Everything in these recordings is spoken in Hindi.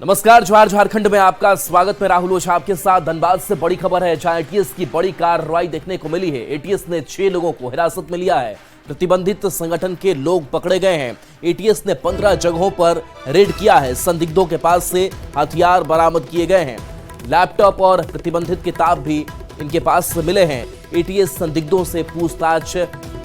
नमस्कार, जोहार झारखंड में आपका स्वागत। मैं राहुल ओझा आपके साथ। धनबाद से बड़ी खबर है, जहां एटीएस की बड़ी कार्रवाई देखने को मिली है। एटीएस ने 6 लोगों को हिरासत में लिया है। प्रतिबंधित संगठन के लोग पकड़े गए हैं। एटीएस ने 15 जगहों पर रेड किया है। संदिग्धों के पास से हथियार बरामद किए गए हैं। लैपटॉप और प्रतिबंधित किताब भी इनके पास मिले हैं। एटीएस संदिग्धों से पूछताछ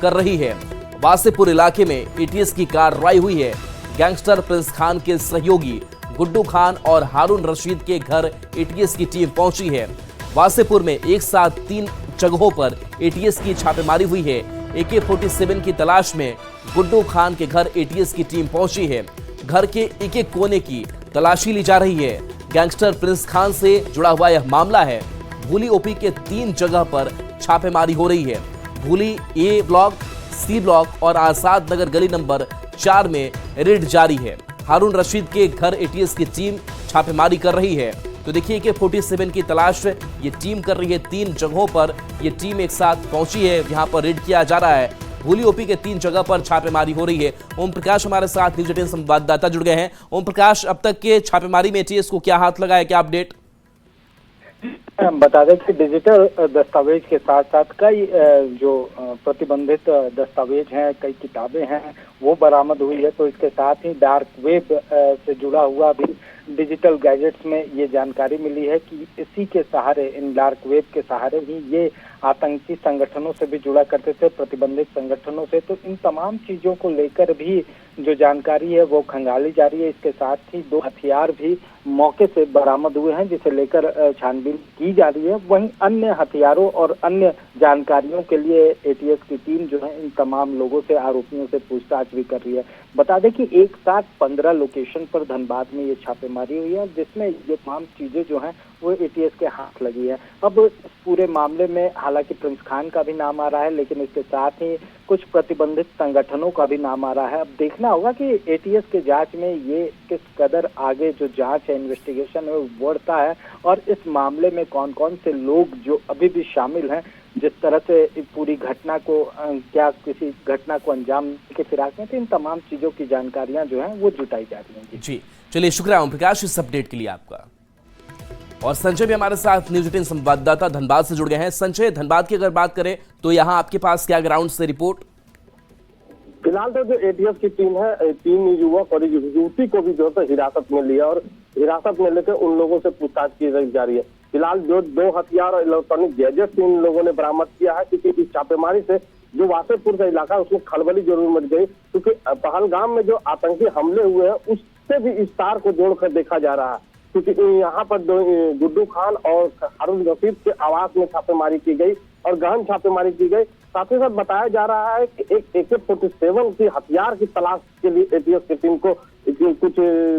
कर रही है। वासेपुर इलाके में एटीएस की कार्रवाई हुई है। गैंगस्टर प्रिंस खान के सहयोगी गुड्डू खान और हारून रशीद के घर एटीएस की टीम पहुंची है। वासेपुर में एक साथ 3 जगहों पर एटीएस की छापेमारी हुई है। AK-47 की तलाश में गुड्डू खान के घर एटीएस की टीम पहुंची है। घर के एक कोने की तलाशी ली जा रही है। गैंगस्टर प्रिंस खान से जुड़ा हुआ यह मामला है। भूली ओपी के 3 जगह पर छापेमारी हो रही है। भूली A ब्लॉक, C ब्लॉक और आजाद नगर गली नंबर 4 में रेड जारी है। हारून रशीद के घर एटीएस की टीम छापेमारी कर रही है। तो देखिए कि AK-47 की तलाश ये टीम कर रही है। 3 जगहों पर ये टीम एक साथ पहुंची है। यहां पर रेड किया जा रहा है। भूली ओपी के 3 जगह पर छापेमारी हो रही है। ओम प्रकाश हमारे साथ न्यूज 18 संवाददाता जुड़ गए हैं। ओम प्रकाश, अब तक के छापेमारी में एटीएस को क्या हाथ लगा है, क्या अपडेट? बता दें कि डिजिटल दस्तावेज के साथ साथ कई जो प्रतिबंधित दस्तावेज हैं, कई किताबें हैं, वो बरामद हुई है। तो इसके साथ ही डार्क वेब से जुड़ा हुआ भी डिजिटल गैजेट्स में ये जानकारी मिली है कि इसी के सहारे, इन डार्क वेब के सहारे ही ये आतंकी संगठनों से भी जुड़ा करते थे, प्रतिबंधित संगठनों से। तो इन तमाम चीजों को लेकर भी जो जानकारी है वो खंगाली जा रही है। इसके साथ ही 2 हथियार भी मौके से बरामद हुए हैं, जिसे लेकर छानबीन की जा रही है। वहीं अन्य हथियारों और अन्य जानकारियों के लिए एटीएस की टीम जो है इन तमाम लोगों से, आरोपियों से पूछताछ भी कर रही है। बता दें कि एक साथ 15 लोकेशन पर धनबाद में ये छापेमारी हुई है, जिसमें ये तमाम चीजें जो हैं वो एटीएस के हाथ लगी है। अब इस पूरे मामले में हालांकि प्रिंस खान का भी नाम आ रहा है, लेकिन इसके साथ ही कुछ प्रतिबंधित संगठनों का भी नाम आ रहा है। अब देखना होगा कि एटीएस के जांच में ये किस कदर आगे जो जांच है, इन्वेस्टिगेशन है, वो बढ़ता है और इस मामले में कौन कौन से लोग जो अभी भी शामिल हैं, जिस तरह से पूरी घटना को, क्या किसी घटना को अंजाम के फिराक में थे, इन तमाम चीजों की जानकारियां जो हैं वो जुटाई जा रही हैं। जी चलिए, शुक्रिया ओम प्रकाश इस अपडेट के लिए आपका। और संजय भी हमारे साथ न्यूज 18 संवाददाता धनबाद से जुड़ गए हैं। संजय, धनबाद की अगर बात करें तो यहाँ आपके पास क्या ग्राउंड से रिपोर्ट? फिलहाल तो जो एटीएस की टीम है, 3 युवक और युवती को भी जो है हिरासत में लिया और हिरासत में लेकर उन लोगों से पूछताछ की जा रही है। फिलहाल जो 2 हथियार और इलेक्ट्रॉनिक गैजेट इन लोगों ने बरामद किया है, क्योंकि इस छापेमारी से जो वासेपुर का इलाका है उसमें खलबली जरूर मच गई, क्योंकि पहलगाम में जो आतंकी हमले हुए हैं उससे भी इस तार को जोड़कर देखा जा रहा है। क्योंकि यहाँ पर गुड्डू खान और हारून रशीद के आवास में छापेमारी की गई और गहन छापेमारी की गई। साथ ही साथ बताया जा रहा है कि एक AK-47 की हथियार की तलाश के लिए एटीएस की टीम को कुछ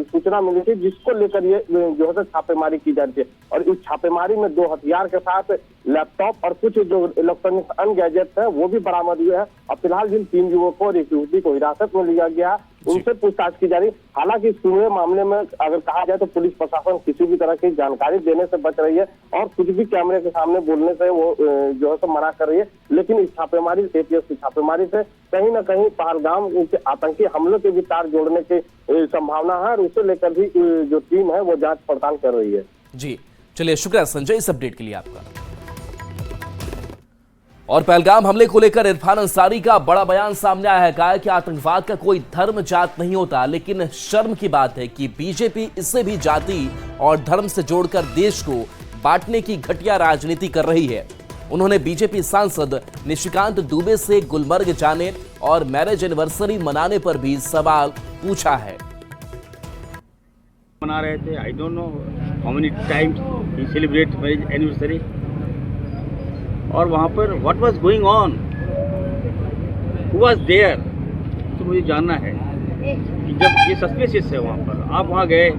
सूचना मिली थी, जिसको लेकर ये जो है छापेमारी की जा रही है। और इस छापेमारी में 2 हथियार के साथ लैपटॉप और कुछ जो इलेक्ट्रॉनिक अन्य गैजेट है वो भी बरामद हुए हैं। और फिलहाल जिन 3 युवकों और एक युवती को हिरासत में लिया गया, उनसे पूछताछ की जा रही है। हालांकि इस पूरे मामले में अगर कहा जाए तो पुलिस प्रशासन किसी भी तरह की जानकारी देने से बच रही है और कुछ भी कैमरे के सामने बोलने से वो जो है तो मना कर रही है। लेकिन इस छापेमारी, एटीएस की छापेमारी से कहीं ना कहीं पहलगाम के आतंकी हमलों के भी तार जोड़ने की संभावना है और उसे लेकर भी जो टीम है वो जांच पड़ताल कर रही है। जी चलिए, शुक्रिया संजय इस अपडेट के लिए आपका। और पहलगाम हमले को लेकर इरफान अंसारी का बड़ा बयान सामने आया है। कहा है कि आतंकवाद का कोई धर्म जात नहीं होता, लेकिन शर्म की बात है कि बीजेपी इससे भी जाति और धर्म से जोड़कर देश को बांटने की घटिया राजनीति कर रही है। उन्होंने बीजेपी सांसद निशिकांत दुबे से गुलमर्ग जाने और मैरिज एनिवर्सरी मनाने पर भी सवाल पूछा है। मना रहे थे, I don't know how many times he celebrate marriage anniversary, और वहाँ पर what was going on, who was there, तो मुझे जानना है कि जब ये सस्पिशियस है वहाँ पर, आप वहाँ गए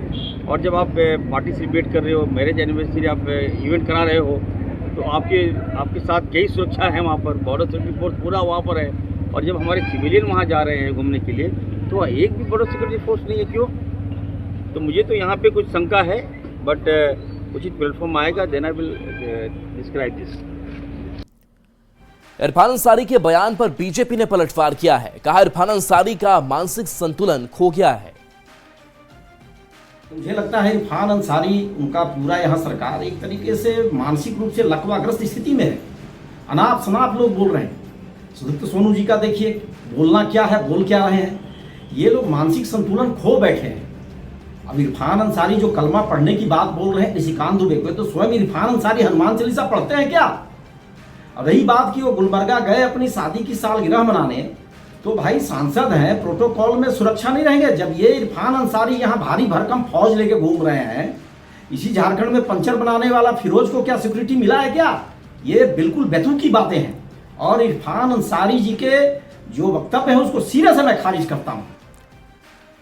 और जब आप पार्टी सेलिब्रेट कर रहे हो, मैरिज एनिवर्सरी आप इवेंट करा रहे हो, तो आपके साथ कई सुरक्षा है वहाँ पर, बॉर्डर सिक्योरिटी फोर्स पूरा वहाँ पर है। और जब हमारे सिविलियन वहाँ जा रहे हैं घूमने के लिए तो एक भी बॉर्डर सिक्योरिटी फोर्स नहीं है, क्यों? तो मुझे तो यहाँ पे कुछ शंका है, बट उचित प्लेटफॉर्म आएगा, then I will describe this. Irfan Ansari के बयान पर बीजेपी ने पलटवार किया है। कहा इरफान अंसारी का मानसिक संतुलन खो गया है। मुझे लगता है इरफान अंसारी, उनका पूरा यहाँ सरकार एक तरीके से मानसिक रूप से लकवाग्रस्त स्थिति में है। अनाप शनाप लोग बोल रहे हैं। सुदीप्त सोनू जी का देखिए, बोलना क्या है, बोल क्या रहे हैं। ये लोग मानसिक संतुलन खो बैठे हैं। अब इरफान अंसारी जो कलमा पढ़ने की बात बोल रहे हैं निशिकांत दुबे को, तो स्वयं इरफान अंसारी हनुमान चालीसा पढ़ते हैं क्या? अब रही बात कि वो गुलबर्गा गए अपनी शादी की सालगिरह मनाने, तो भाई सांसद हैं, प्रोटोकॉल में सुरक्षा नहीं रहेंगे। जब ये इरफान अंसारी यहाँ भारी भरकम फौज लेके घूम रहे हैं, इसी झारखंड में पंचर बनाने वाला फिरोज को क्या सिक्योरिटी मिला है क्या? ये बिल्कुल बेतुकी बातें हैं। और इरफान अंसारी जी के जो वक्तव्य है उसको सीधे से मैं खारिज करता हूँ।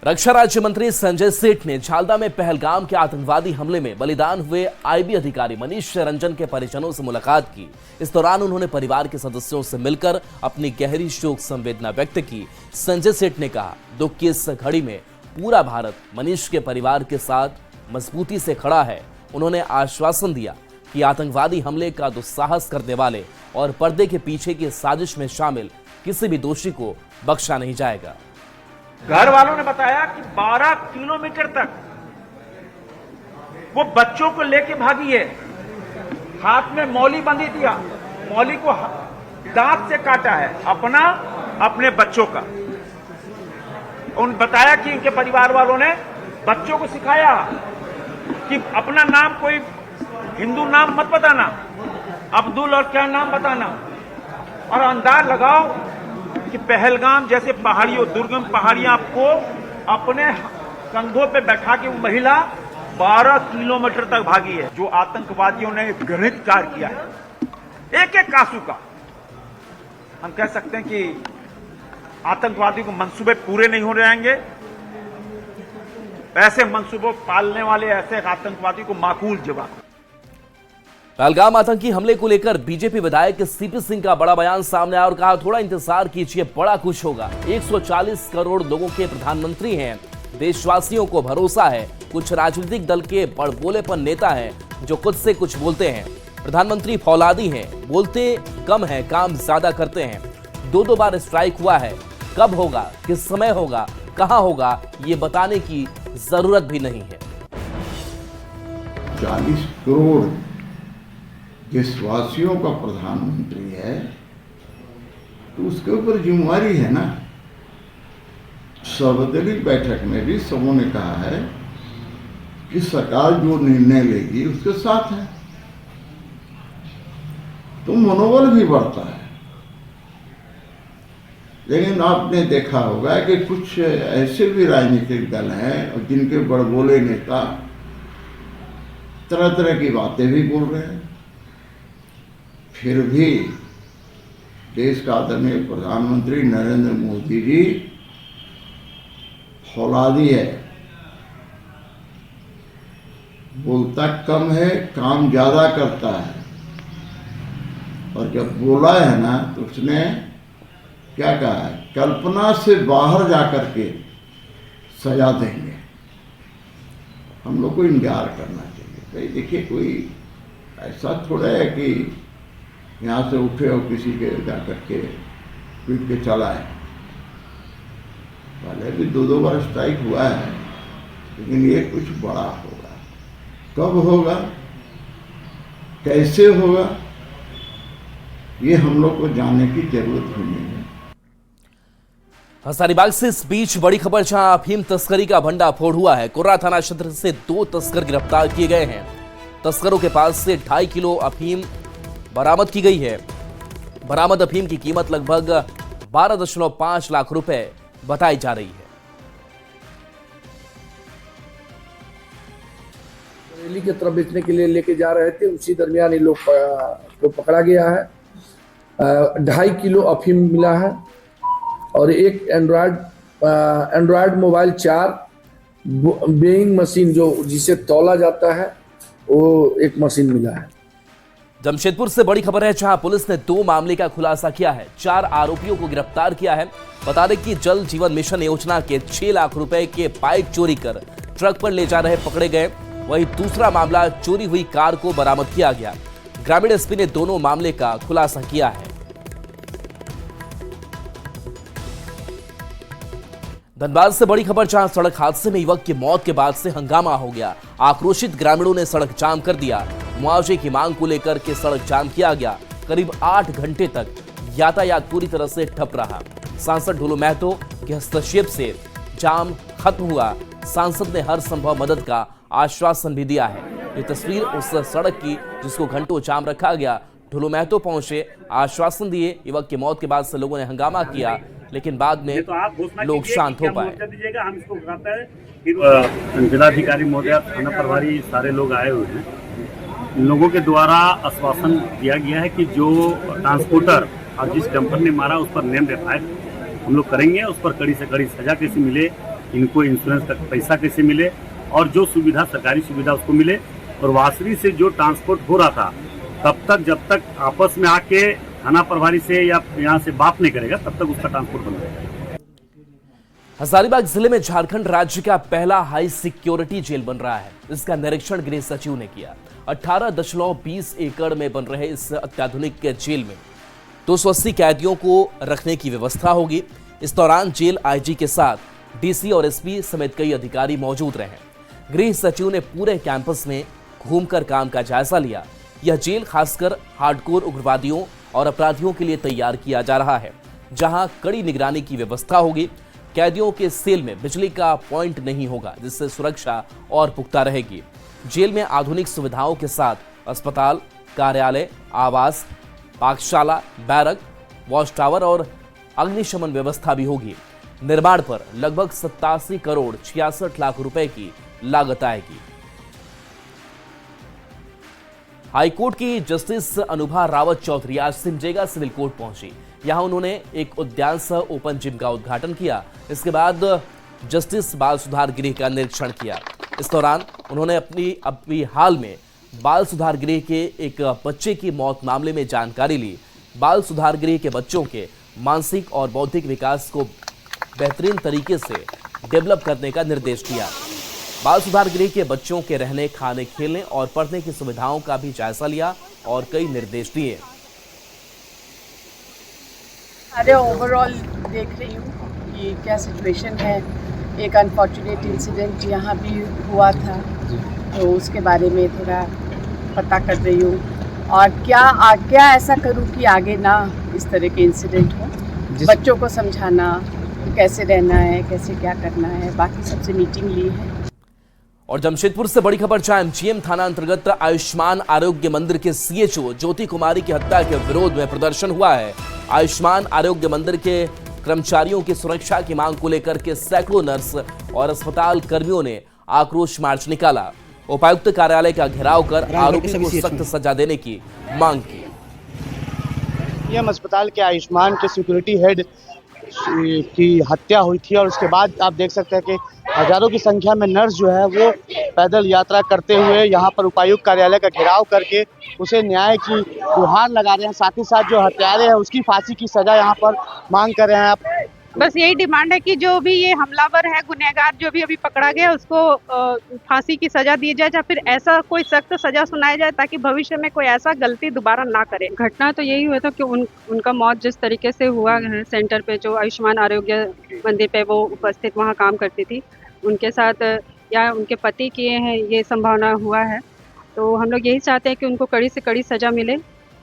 रक्षा राज्य मंत्री संजय सेठ ने झालदा में पहलगाम के आतंकवादी हमले में बलिदान हुए आईबी अधिकारी मनीष रंजन के परिजनों से मुलाकात की। इस दौरान उन्होंने परिवार के सदस्यों से मिलकर अपनी गहरी शोक संवेदना व्यक्त की। संजय सेठ ने कहा, दुख की इस घड़ी में पूरा भारत मनीष के परिवार के साथ मजबूती से खड़ा है। उन्होंने आश्वासन दिया कि आतंकवादी हमले का दुस्साहस करने वाले और पर्दे के पीछे की साजिश में शामिल किसी भी दोषी को बख्शा नहीं जाएगा। घर वालों ने बताया कि 12 किलोमीटर तक वो बच्चों को लेके भागी है। हाथ में मौली बंधी दिया, मौली को दांत से काटा है, अपना अपने बच्चों का। उन बताया कि उनके परिवार वालों ने बच्चों को सिखाया कि अपना नाम कोई हिंदू नाम मत बताना, अब्दुल और क्या नाम बताना, और अंदाज लगाओ कि पहलगाम जैसे पहाड़ियों, दुर्गम पहाड़ियां आपको अपने कंधों पे बैठा के वो महिला 12 किलोमीटर तक भागी है। जो आतंकवादियों ने घृणित कार्य किया है, एक एक आंसू का, हम कह सकते हैं कि आतंकवादियों को मंसूबे पूरे नहीं हो रहेंगे। ऐसे मंसूबों पालने वाले ऐसे आतंकवादी को माकूल जवाब। पहलगाम आतंकी हमले को लेकर बीजेपी विधायक सीपी सिंह का बड़ा बयान सामने आया और कहा, थोड़ा इंतजार कीजिए, बड़ा कुछ होगा। 140 करोड़ लोगों के प्रधानमंत्री हैं, देशवासियों को भरोसा है। कुछ राजनीतिक दल के बड़बोलेपन नेता हैं जो खुद से कुछ बोलते हैं। प्रधानमंत्री फौलादी हैं, बोलते कम है, काम ज्यादा करते हैं। 2 बार स्ट्राइक हुआ है। कब होगा, किस समय होगा, कहां होगा, ये बताने की जरूरत भी नहीं है। 40 करोड़ देशवासियों का प्रधानमंत्री है, तो उसके ऊपर जिम्मेवारी है ना। सर्वदलीय बैठक में भी सबों ने कहा है कि सरकार जो निर्णय लेगी उसके साथ है, तो मनोबल भी बढ़ता है। लेकिन आपने देखा होगा कि कुछ ऐसे भी राजनीतिक दल हैं और जिनके बड़बोले नेता तरह तरह की बातें भी बोल रहे हैं, फिर भी देश का आदरणीय प्रधानमंत्री नरेंद्र मोदी जी फौलादी है, बोलता कम है, काम ज्यादा करता है। और जब बोला है ना, तो उसने क्या कहा है, कल्पना से बाहर जाकर के सजा देंगे। हम लोग को इंकार करना चाहिए। भाई देखिए, कोई ऐसा थोड़ा है कि यहाँ से उठे और किसी के जाकर के पीट के चला है। पहले भी 2 बार स्ट्राइक हुआ है, लेकिन ये कुछ बड़ा होगा। कब होगा, कैसे होगा, ये हम लोग को जानने की जरूरत भी नहीं है। हजारीबाग से इस बीच बड़ी खबर, जहां अफीम तस्करी का भंडाफोड़ हुआ है। कुर्रा थाना क्षेत्र से 2 तस्कर गिरफ्तार किए गए हैं। तस्करों के पास से 2.5 किलो अफीम बरामद की गई है। बरामद अफीम की कीमत लगभग 12.5 लाख रुपए बताई जा रही है। बरेली की तरफ बेचने के लिए लेके जा रहे थे, उसी दरमियान ये लोग को पकड़ा गया है। 2.5 किलो अफीम मिला है और एक एंड्रॉयड मोबाइल 4 वेइंग मशीन जो जिसे तौला जाता है, वो एक मशीन मिला है। जमशेदपुर से बड़ी खबर है, जहां पुलिस ने 2 मामले का खुलासा किया है। 4 आरोपियों को गिरफ्तार किया है। बता दें कि जल जीवन मिशन योजना के 6 लाख रुपए के पाइप चोरी कर ट्रक पर ले जा रहे पकड़े गए। वहीं दूसरा मामला, चोरी हुई कार को बरामद किया गया। ग्रामीण एसपी ने दोनों मामले का खुलासा किया है। धनबाद से बड़ी खबर, जहां सड़क हादसे में युवक की मौत के बाद से हंगामा हो गया। आक्रोशित ग्रामीणों ने सड़क जाम कर दिया। मुआवजे की मांग को लेकर के सड़क जाम किया गया। करीब 8 घंटे तक यातायात पूरी तरह से ठप रहा। सांसद ढोलू महतो के हस्तक्षेप से जाम खत्म हुआ। सांसद ने हर संभव मदद का आश्वासन भी दिया है। ये तस्वीर उस सड़क की जिसको घंटों जाम रखा गया। ढोलू महतो पहुंचे, आश्वासन दिए। युवक की मौत के बाद से लोगों ने हंगामा किया, लेकिन बाद में लोग शांत हो पाए। जिलाधिकारी महोदय, थाना प्रभारी, सारे लोग आए हुए हैं। इन लोगों के द्वारा आश्वासन दिया गया है कि जो ट्रांसपोर्टर और जिस डंपर ने मारा उस पर नेम एफआईआर हम लोग करेंगे। उस पर कड़ी से कड़ी सजा कैसे मिले, इनको इंश्योरेंस का पैसा कैसे मिले और जो सुविधा, सरकारी सुविधा उसको मिले। और वासरी से जो ट्रांसपोर्ट हो रहा था तब तक, जब तक आपस में आके थाना प्रभारी से या यहाँ से बात नहीं करेगा तब तक उसका ट्रांसपोर्ट बंद रहेगा। हजारीबाग जिले में झारखंड राज्य का पहला हाई सिक्योरिटी जेल बन रहा है। इसका निरीक्षण गृह सचिव ने किया। 18.20 एकड़ में बन रहे इस अत्याधुनिक जेल में 280 कैदियों को रखने की व्यवस्था होगी। इस दौरान जेल आईजी के साथ डीसी और एसपी समेत कई अधिकारी मौजूद रहे। गृह सचिव ने पूरे कैंपस में घूमकर काम का जायजा लिया। यह जेल खासकर हार्डकोर उग्रवादियों और अपराधियों के लिए तैयार किया जा रहा है, जहां कड़ी निगरानी की व्यवस्था होगी। कैदियों के सेल में बिजली का पॉइंट नहीं होगा, जिससे सुरक्षा और पुख्ता रहेगी। जेल में आधुनिक सुविधाओं के साथ अस्पताल, कार्यालय, आवास, पाकशाला, बैरक, वॉच टावर और अग्निशमन व्यवस्था भी होगी। निर्माण पर लगभग 87 करोड़ 66 लाख रुपए की लागत आएगी। हाईकोर्ट की जस्टिस अनुभा रावत चौधरी आज सिमडेगा सिविल कोर्ट पहुंची। यहां उन्होंने एक उद्यान सह ओपन जिम का उद्घाटन किया। इसके बाद जस्टिस बाल सुधार गृह का निरीक्षण किया। इस दौरान उन्होंने अभी हाल में बाल सुधार गृह के एक बच्चे की मौत मामले में जानकारी ली। बाल सुधार गृह के बच्चों के मानसिक और बौद्धिक विकास को बेहतरीन तरीके से डेवलप करने का निर्देश दिया। बाल सुधार गृह के बच्चों के रहने, खाने, खेलने और पढ़ने की सुविधाओं का भी जायजा लिया और कई निर्देश दिए। अरे ओवरऑल देख रही हूँ कि क्या सिचुएशन है। एक अनफॉर्चुनेट इंसिडेंट यहाँ भी हुआ था, तो उसके बारे में थोड़ा पता कर रही हूँ और क्या ऐसा करूँ कि आगे ना इस तरह के इंसिडेंट हो। बच्चों को समझाना कैसे रहना है, कैसे क्या करना है, बाकी सबसे मीटिंग ली है। और जमशेदपुर से बड़ी खबर, जहां एमजीएम थाना अंतर्गत आयुष्मान आरोग्य मंदिर के सीएचओ ज्योति कुमारी की हत्या के विरोध में प्रदर्शन हुआ है। आयुष्मान आरोग्य मंदिर के कर्मचारियों की सुरक्षा की मांग को लेकर के सैकड़ों नर्स और अस्पताल कर्मियों ने आक्रोश मार्च निकाला। उपायुक्त कार्यालय का घेराव कर आरोपी को सख्त सजा देने की मांग की। एमजीएम अस्पताल के आयुष्मान के सिक्योरिटी हेड की हत्या हुई थी और उसके बाद आप देख सकते हैं कि हजारों की संख्या में नर्स जो है वो पैदल यात्रा करते हुए यहाँ पर उपायुक्त कार्यालय का घेराव करके उसे न्याय की गुहार लगा रहे हैं। साथ ही साथ जो हत्यारे हैं उसकी फांसी की सजा यहाँ पर मांग कर रहे हैं। आप बस यही डिमांड है कि जो भी ये हमलावर है, गुनहगार जो भी अभी पकड़ा गया, उसको फांसी की सजा दी जाए या फिर ऐसा कोई सख्त सजा सुनाया जाए ताकि भविष्य में कोई ऐसा गलती दोबारा ना करे। घटना तो यही हुआ था कि उनका मौत जिस तरीके से हुआ है, सेंटर पे जो आयुष्मान आरोग्य मंदिर पे वो उपस्थित वहाँ काम करती थी, उनके साथ या उनके पति किए हैं, ये संभावना हुआ है। तो हम लोग यही चाहते हैं कि उनको कड़ी से कड़ी सजा मिले,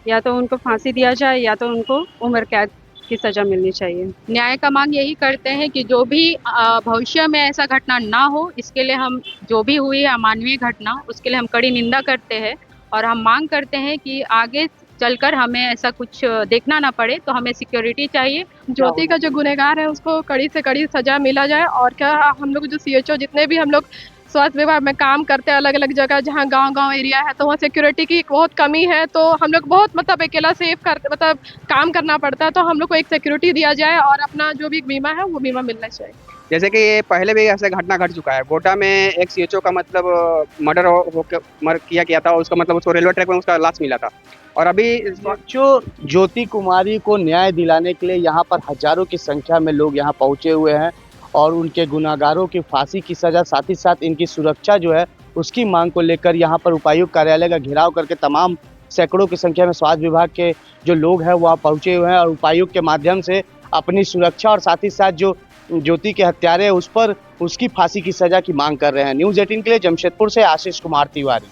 या तो उनको फांसी दिया जाए या तो उनको उम्र कैद की सजा मिलनी चाहिए। न्याय का मांग यही करते हैं कि जो भी भविष्य में ऐसा घटना ना हो, इसके लिए हम जो भी हुई है अमानवीय घटना, उसके लिए हम कड़ी निंदा करते हैं और हम मांग करते हैं कि आगे चलकर हमें ऐसा कुछ देखना ना पड़े, तो हमें सिक्योरिटी चाहिए। ज्योति का जो गुनहगार है उसको कड़ी से कड़ी सजा मिला जाए। और क्या हम लोग जो सीएचओ जितने भी हम लोग स्वास्थ्य विभाग में काम करते हैं अलग अलग जगह, जहाँ गांव एरिया है तो वहाँ सिक्योरिटी की बहुत कमी है, तो हम लोग बहुत अकेला सेफ करते काम करना पड़ता है, तो हम लोग को एक सिक्योरिटी दिया जाए और अपना जो भी बीमा है वो बीमा मिलना चाहिए। जैसे कि ये पहले भी ऐसा घटना घट चुका है। गोटा में एक सीएचओ का मर्डर किया गया था, उसका उसको रेलवे ट्रैक में उसका लाश मिला था। और अभी ज्योति कुमारी को न्याय दिलाने के लिए यहाँ पर हजारों की संख्या में लोग यहाँ पहुँचे हुए हैं और उनके गुनाहगारों की फांसी की सजा, साथ ही साथ इनकी सुरक्षा जो है उसकी मांग को लेकर यहाँ पर उपायुक्त कार्यालय का घेराव करके तमाम सैकड़ों की संख्या में स्वास्थ्य विभाग के जो लोग हैं वहाँ पहुँचे हुए हैं और उपायुक्त के माध्यम से अपनी सुरक्षा और साथ ही साथ जो ज्योति के हत्यारे उस पर उसकी फांसी की सजा की मांग कर रहे हैं। न्यूज़ 18 के लिए जमशेदपुर से आशीष कुमार तिवारी।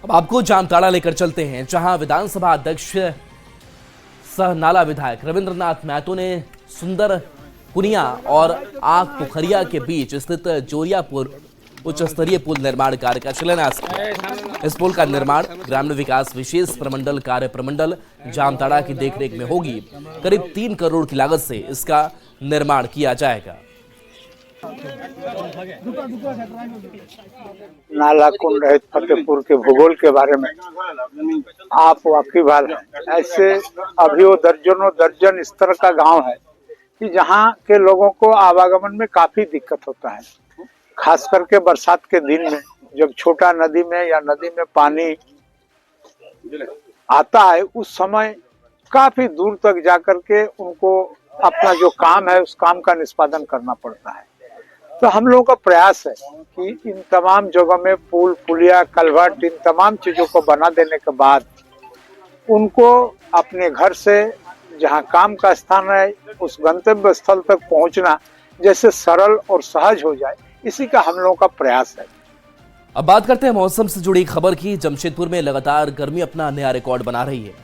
अब आपको जामताड़ा लेकर चलते हैं, जहां विधानसभा अध्यक्ष सह नाला विधायक रविंद्रनाथ महतो ने सुंदर कुनिया और आग पोखरिया के बीच स्थित जोरियापुर उच्च स्तरीय पुल निर्माण कार्य का शिलान्यास किया। इस पुल का निर्माण ग्रामीण विकास विशेष प्रमंडल कार्य प्रमंडल जामताड़ा की देखरेख में होगी। करीब 3 करोड़ की लागत से इसका निर्माण किया जाएगा। नाला कुंड रहित फतेहपुर के भूगोल के बारे में आप वाकिफ हैं। ऐसे अभी वो दर्जन इस तरह का गांव है कि जहां के लोगों को आवागमन में काफी दिक्कत होता है, खास करके बरसात के दिन में जब छोटा नदी में या नदी में पानी आता है, उस समय काफी दूर तक जाकर के उनको अपना जो काम है उस काम का निष्पादन करना पड़ता है। तो हम लोगों का प्रयास है कि इन तमाम जगहों में पुल पुलिया कलवर्ट इन तमाम चीजों को बना देने के बाद उनको अपने घर से जहां काम का स्थान है उस गंतव्य स्थल तक पहुंचना जैसे सरल और सहज हो जाए, इसी का हम लोगों का प्रयास है। अब बात करते हैं मौसम से जुड़ी खबर की। जमशेदपुर में लगातार गर्मी अपना नया रिकॉर्ड बना रही है।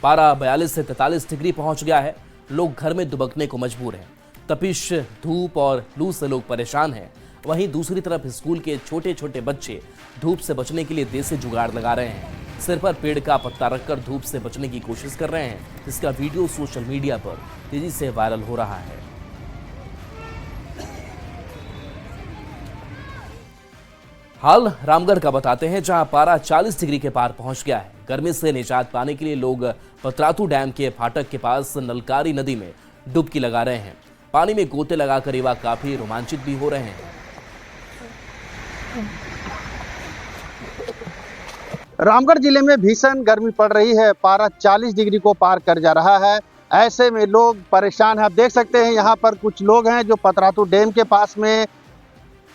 पारा 42 से 43 डिग्री पहुंच गया है। लोग घर में दुबकने को मजबूर हैं। तपिश, धूप और लू से लोग परेशान हैं। वहीं दूसरी तरफ स्कूल के छोटे छोटे बच्चे धूप से बचने के लिए देसी जुगाड़ लगा रहे हैं। सिर पर पेड़ का पत्ता रखकर धूप से बचने की कोशिश कर रहे हैं, जिसका वीडियो सोशल मीडिया पर तेजी से वायरल हो रहा है। हाल रामगढ़ का बताते हैं, जहां पारा 40 डिग्री के पार पहुंच गया है। गर्मी से निजात पाने के लिए लोग पतरातू डैम के फाटक के पास नलकारी नदी में डुबकी लगा रहे हैं। पानी में गोते लगाकर युवा काफी रोमांचित भी हो रहे हैं। रामगढ़ जिले में भीषण गर्मी पड़ रही है। पारा 40 डिग्री को पार कर जा रहा है। ऐसे में लोग परेशान हैं। आप देख सकते हैं यहाँ पर कुछ लोग हैं जो पतरातू डैम के पास में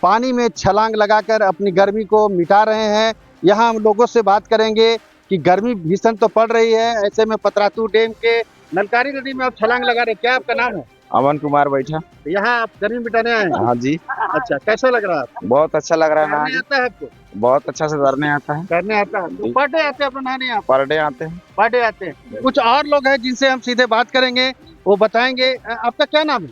पानी में छलांग लगाकर अपनी गर्मी को मिटा रहे हैं। यहाँ हम लोगों से बात करेंगे कि गर्मी भीषण तो पड़ रही है, ऐसे में पतरातू डैम के नलकारी नदी में आप छलांग लगा रहे हैं। क्या आपका नाम है? अमन कुमार बैठा। यहाँ आप गर्मी मिटाने आए हैं? हाँ जी। अच्छा, कैसा लग रहा है आपको? बहुत अच्छा लग रहा है। नहाने आता है आपको? बहुत अच्छा से तैरने आता है। करने आता है? तो पर डे आते हैं अपना नहाने? पर डे आते हैं। पर डे आते हैं। कुछ और लोग हैं जिनसे हम सीधे बात करेंगे, वो बताएंगे। आपका क्या नाम है?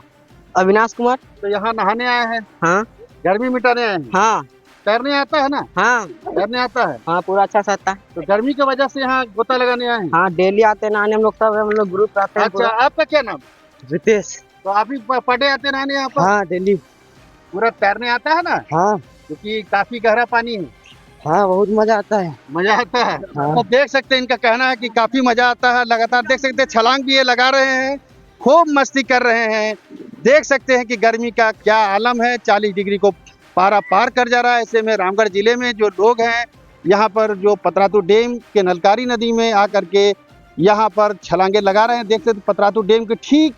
अविनाश कुमार। तो यहाँ नहाने आए हैं? हाँ। गर्मी मिटाने आए हैं? हाँ। तैरने आता है ना? हाँ। तैरने आता है? हाँ, पूरा अच्छा से आता है। तो गर्मी की वजह से यहाँ गोता लगाने आए हैं? हाँ, डेली आते हैं नहाने हम लोग, सब हम लोग ग्रुप आते हैं। अच्छा, आपका क्या नाम? रितेश। तो आप भी पढ़े आते नहाने यहाँ पर? हाँ, डेली। पूरा तैरने आता है ना? हाँ। क्योंकि काफी गहरा पानी है। हाँ, बहुत मजा आता है। मजा आता है। हाँ। तो देख सकते हैं, इनका कहना है कि काफी मजा आता है। लगातार देख सकते हैं छलांग भी ये लगा रहे हैं, खूब मस्ती कर रहे हैं। देख सकते हैं कि गर्मी का क्या आलम है। 40 डिग्री को पारा पार कर जा रहा है। ऐसे में रामगढ़ जिले में जो लोग हैं यहाँ पर जो पतरातू डैम के नलकारी नदी में आकर के यहाँ पर छलांगे लगा रहे हैं। देखते हैं पतरातू डैम के ठीक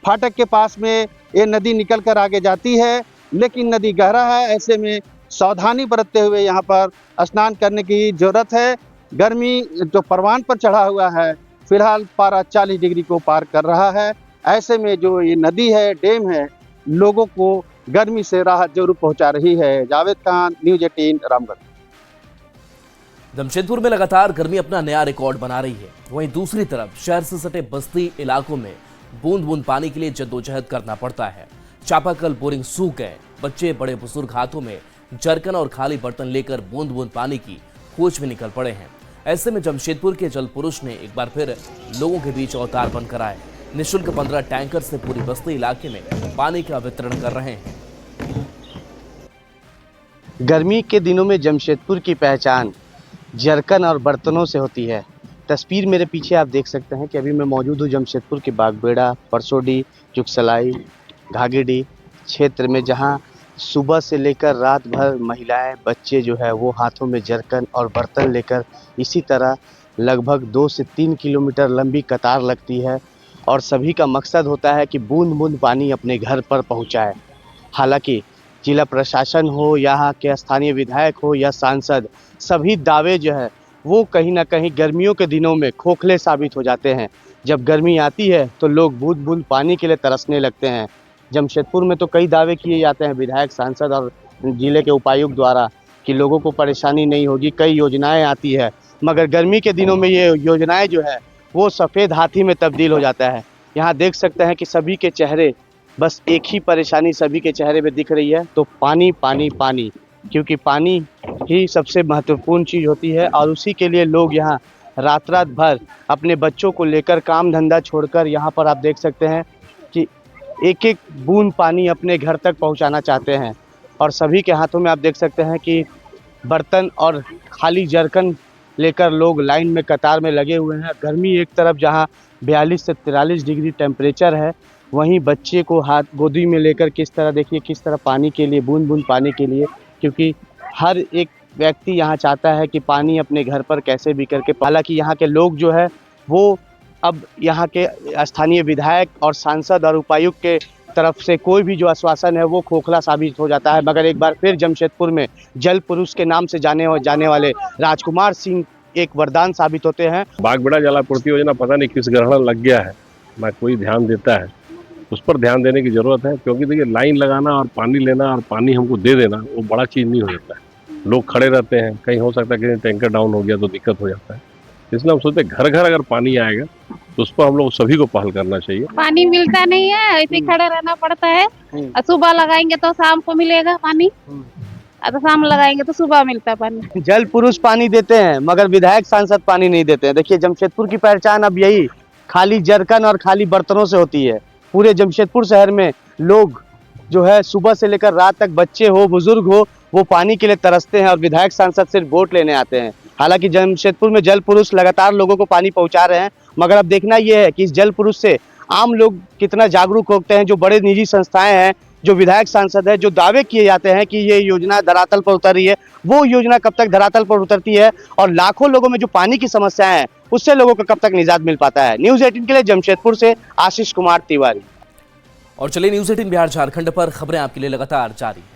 फाटक के पास में ये नदी निकल कर आगे जाती है, लेकिन नदी गहरा है। ऐसे में सावधानी बरतते हुए यहाँ पर स्नान करने की जरूरत है। गर्मी जो परवान पर चढ़ा हुआ है, फिलहाल पारा 40 डिग्री को पार कर रहा है। ऐसे में जो ये नदी है, डैम है, लोगों को गर्मी से राहत जरूर पहुंचा रही है। जावेद खान, न्यूज़ 18 रामगढ़। जमशेदपुर में लगातार गर्मी अपना नया रिकॉर्ड बना रही है। वहीं दूसरी तरफ शहर से सटे बस्ती इलाकों में बूंद बूंद पानी के लिए जद्दोजहद करना पड़ता है। चापाकल, बोरिंग सूख गए। बच्चे, बड़े बुजुर्ग हाथों में जरकन और खाली बर्तन लेकर बूंद बूंद पानी की खोज में निकल पड़े हैं। ऐसे में जमशेदपुर के जल पुरुष ने एक बार फिर लोगों के बीच अवतार बनकर आए। निःशुल्क 15 टैंकर से पूरी बस्ती इलाके में पानी का वितरण कर रहे हैं। गर्मी के दिनों में जमशेदपुर की पहचान जरकन और बर्तनों से होती है। तस्वीर मेरे पीछे आप देख सकते हैं कि अभी मैं मौजूद हूँ जमशेदपुर के बागबेड़ा, परसोडी, चुकसलाई, घागीडी क्षेत्र में, जहाँ सुबह से लेकर रात भर महिलाएं, बच्चे जो है वो हाथों में जरकन और बर्तन लेकर इसी तरह लगभग 2 से 3 किलोमीटर लंबी कतार लगती है और सभी का मकसद होता है कि बूंद बूंद पानी अपने घर पर पहुंचाए। हालांकि जिला प्रशासन हो, यहाँ के स्थानीय विधायक हो या सांसद, सभी दावे जो है वो कहीं ना कहीं गर्मियों के दिनों में खोखले साबित हो जाते हैं। जब गर्मी आती है तो लोग बूंद बूंद पानी के लिए तरसने लगते हैं। जमशेदपुर में तो कई दावे किए जाते हैं विधायक, सांसद और जिले के उपायुक्त द्वारा कि लोगों को परेशानी नहीं होगी, कई योजनाएं आती है, मगर गर्मी के दिनों में ये योजनाएं जो है वो सफ़ेद हाथी में तब्दील हो जाता है। यहाँ देख सकते हैं कि सभी के चेहरे, बस एक ही परेशानी सभी के चेहरे पे दिख रही है, तो पानी पानी पानी, क्योंकि पानी ही सबसे महत्वपूर्ण चीज़ होती है और उसी के लिए लोग यहाँ रात रात भर अपने बच्चों को लेकर काम धंधा छोड़कर यहाँ पर आप देख सकते हैं कि एक एक बूंद पानी अपने घर तक पहुँचाना चाहते हैं। और सभी के हाथों में आप देख सकते हैं कि बर्तन और खाली जरकन लेकर लोग लाइन में कतार में लगे हुए हैं। गर्मी एक तरफ जहाँ 42 से 43 डिग्री टेम्परेचर है, वहीं बच्चे को हाथ गोदी में लेकर किस तरह, देखिए किस तरह पानी के लिए, बूंद बूंद पानी के लिए, क्योंकि हर एक व्यक्ति यहाँ चाहता है कि पानी अपने घर पर कैसे भी करके। हालांकि यहाँ के लोग जो है वो अब यहाँ के स्थानीय विधायक और सांसद और उपायुक्त के तरफ से कोई भी जो आश्वासन है वो खोखला साबित हो जाता है। मगर एक बार फिर जमशेदपुर में जल पुरुष के नाम से जाने वाले राजकुमार सिंह एक वरदान साबित होते हैं। बागबेड़ा जलापूर्ति योजना पता नहीं किस ग्रहण लग गया है, ना कोई ध्यान देता है। उस पर ध्यान देने की जरूरत है, क्योंकि देखिए लाइन लगाना और पानी लेना और पानी हमको दे देना वो बड़ा चीज़ नहीं हो जाता है। लोग खड़े रहते हैं, कहीं हो सकता है कि टैंकर डाउन हो गया तो दिक्कत हो जाता है। इसलिए हम सोचते हैं घर घर अगर पानी आएगा तो उस पर हम लोग सभी को पहल करना चाहिए। पानी मिलता नहीं है, ऐसे खड़े रहना पड़ता है। सुबह लगाएंगे तो शाम को मिलेगा पानी, तो शाम लगाएंगे तो सुबह मिलता है पानी। जल पुरुष पानी देते हैं मगर विधायक सांसद पानी नहीं देते हैं। देखिए जमशेदपुर की पहचान अब यही खाली जरकन और खाली बर्तनों से होती है। पूरे जमशेदपुर शहर में लोग जो है सुबह से लेकर रात तक, बच्चे हो बुजुर्ग हो, वो पानी के लिए तरसते हैं और विधायक सांसद सिर्फ वोट लेने आते हैं। हालांकि जमशेदपुर में जल पुरुष लगातार लोगों को पानी पहुंचा रहे हैं, मगर अब देखना यह है कि इस जल पुरुष से आम लोग कितना जागरूक होते हैं। जो बड़े निजी संस्थाएं हैं, जो विधायक सांसद है, जो दावे किए जाते हैं कि ये योजना धरातल पर उतर रही है, वो योजना कब तक धरातल पर उतरती है और लाखों लोगों में जो पानी की समस्याएं हैं उससे लोगों को कब तक निजात मिल पाता है। न्यूज़ 18 के लिए जमशेदपुर से आशीष कुमार तिवारी। और चलिए न्यूज़ 18 बिहार झारखंड पर खबरें आपके लिए लगातार जारी है।